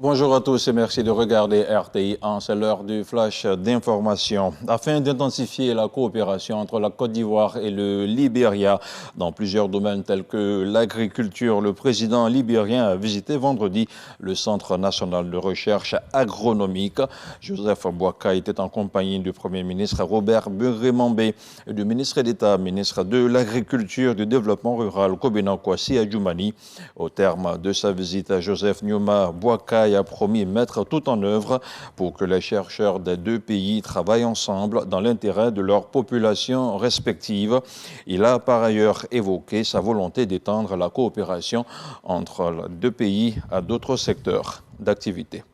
Bonjour à tous et merci de regarder RTI 1. C'est l'heure du flash d'information. Afin d'intensifier la coopération entre la Côte d'Ivoire et le Libéria dans plusieurs domaines tels que l'agriculture, le président libérien a visité vendredi le Centre national de recherche agronomique. Joseph Boakai était en compagnie du Premier ministre Robert Buremambé et du ministre d'État, ministre de l'Agriculture et du Développement rural, Kobena Kwasi Adjoumani. Au terme de sa visite, Joseph Nyoma Boakai a promis mettre tout en œuvre pour que les chercheurs des deux pays travaillent ensemble dans l'intérêt de leurs populations respectives. Il a par ailleurs évoqué sa volonté d'étendre la coopération entre les deux pays à d'autres secteurs d'activité.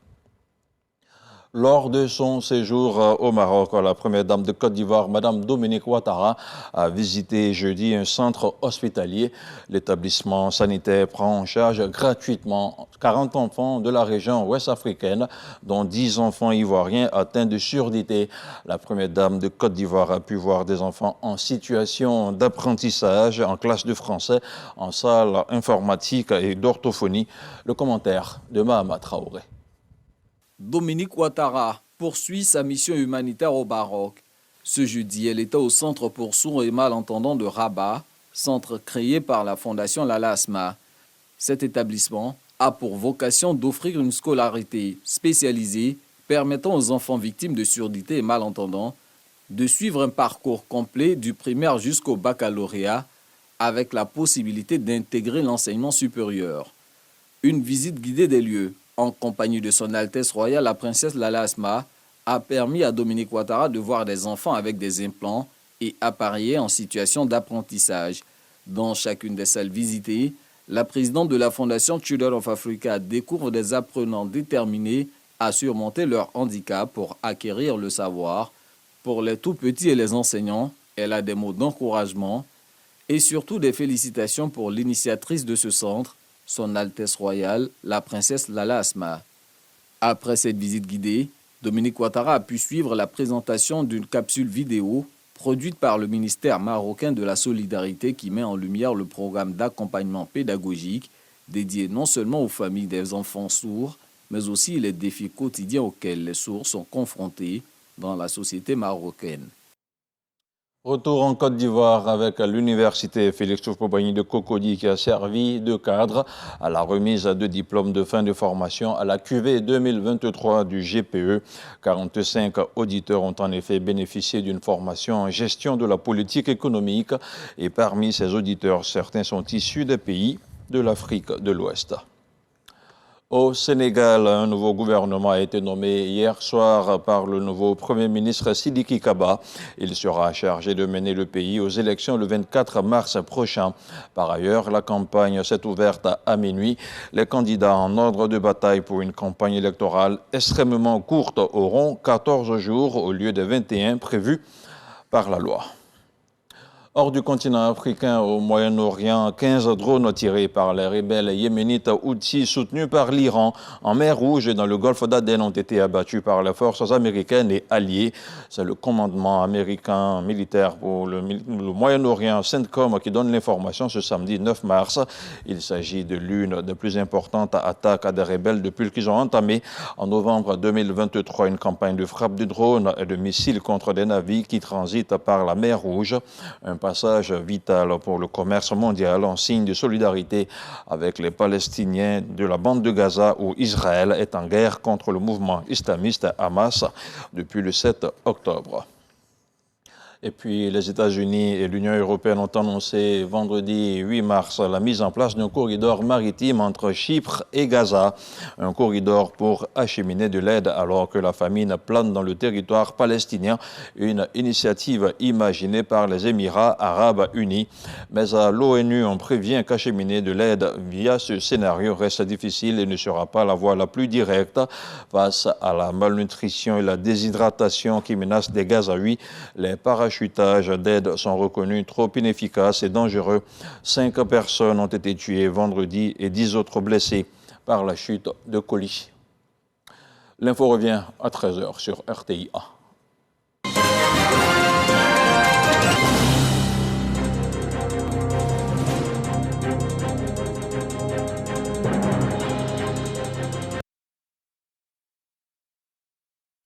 Lors de son séjour au Maroc, la première dame de Côte d'Ivoire, Mme Dominique Ouattara, a visité jeudi un centre hospitalier. L'établissement sanitaire prend en charge gratuitement 40 enfants de la région ouest africaine, dont 10 enfants ivoiriens atteints de surdité. La première dame de Côte d'Ivoire a pu voir des enfants en situation d'apprentissage, en classe de français, en salle informatique et d'orthophonie. Le commentaire de Mahama Traoré. Dominique Ouattara poursuit sa mission humanitaire au Maroc. Ce jeudi, elle était au centre pour sourds et malentendants de Rabat, centre créé par la fondation Lalasma. Cet établissement a pour vocation d'offrir une scolarité spécialisée permettant aux enfants victimes de surdité et malentendants de suivre un parcours complet du primaire jusqu'au baccalauréat avec la possibilité d'intégrer l'enseignement supérieur. Une visite guidée des lieux en compagnie de son Altesse royale, la princesse Lalasma, a permis à Dominique Ouattara de voir des enfants avec des implants et appareillés en situation d'apprentissage. Dans chacune des salles visitées, la présidente de la Fondation Children of Africa découvre des apprenants déterminés à surmonter leur handicap pour acquérir le savoir. Pour les tout-petits et les enseignants, elle a des mots d'encouragement et surtout des félicitations pour l'initiatrice de ce centre, Son Altesse royale, la princesse Lalasma. Après cette visite guidée, Dominique Ouattara a pu suivre la présentation d'une capsule vidéo produite par le ministère marocain de la Solidarité qui met en lumière le programme d'accompagnement pédagogique dédié non seulement aux familles des enfants sourds, mais aussi les défis quotidiens auxquels les sourds sont confrontés dans la société marocaine. Retour en Côte d'Ivoire avec l'université Félix Houphouët-Boigny de Cocody qui a servi de cadre à la remise de diplômes de fin de formation à la cuvée 2023 du GPE. 45 auditeurs ont en effet bénéficié d'une formation en gestion de la politique économique et parmi ces auditeurs, certains sont issus des pays de l'Afrique de l'Ouest. Au Sénégal, un nouveau gouvernement a été nommé hier soir par le nouveau Premier ministre Sidiki Kaba. Il sera chargé de mener le pays aux élections le 24 mars prochain. Par ailleurs, la campagne s'est ouverte à minuit. Les candidats en ordre de bataille pour une campagne électorale extrêmement courte auront 14 jours au lieu des 21 prévus par la loi. Hors du continent africain, au Moyen-Orient, 15 drones tirés par les rebelles yéménites Houthis soutenus par l'Iran en mer Rouge et dans le golfe d'Aden ont été abattus par les forces américaines et alliées. C'est le commandement américain militaire pour le Moyen-Orient, CENTCOM, qui donne l'information ce samedi 9 mars. Il s'agit de l'une des plus importantes attaques à des rebelles depuis qu'ils ont entamé en novembre 2023 une campagne de frappe de drones et de missiles contre des navires qui transitent par la mer Rouge. Un passage vital pour le commerce mondial en signe de solidarité avec les Palestiniens de la bande de Gaza où Israël est en guerre contre le mouvement islamiste Hamas depuis le 7 octobre. Et puis les États-Unis et l'Union européenne ont annoncé vendredi 8 mars la mise en place d'un corridor maritime entre Chypre et Gaza. Un corridor pour acheminer de l'aide alors que la famine plane dans le territoire palestinien. Une initiative imaginée par les Émirats arabes unis. Mais à l'ONU, on prévient qu'acheminer de l'aide via ce scénario reste difficile et ne sera pas la voie la plus directe face à la malnutrition et la déshydratation qui menacent des Gazaouis. Les parachutages d'aide sont reconnus trop inefficaces et dangereux. 5 personnes ont été tuées vendredi et 10 autres blessées par la chute de colis. L'info revient à 13h sur RTI 1.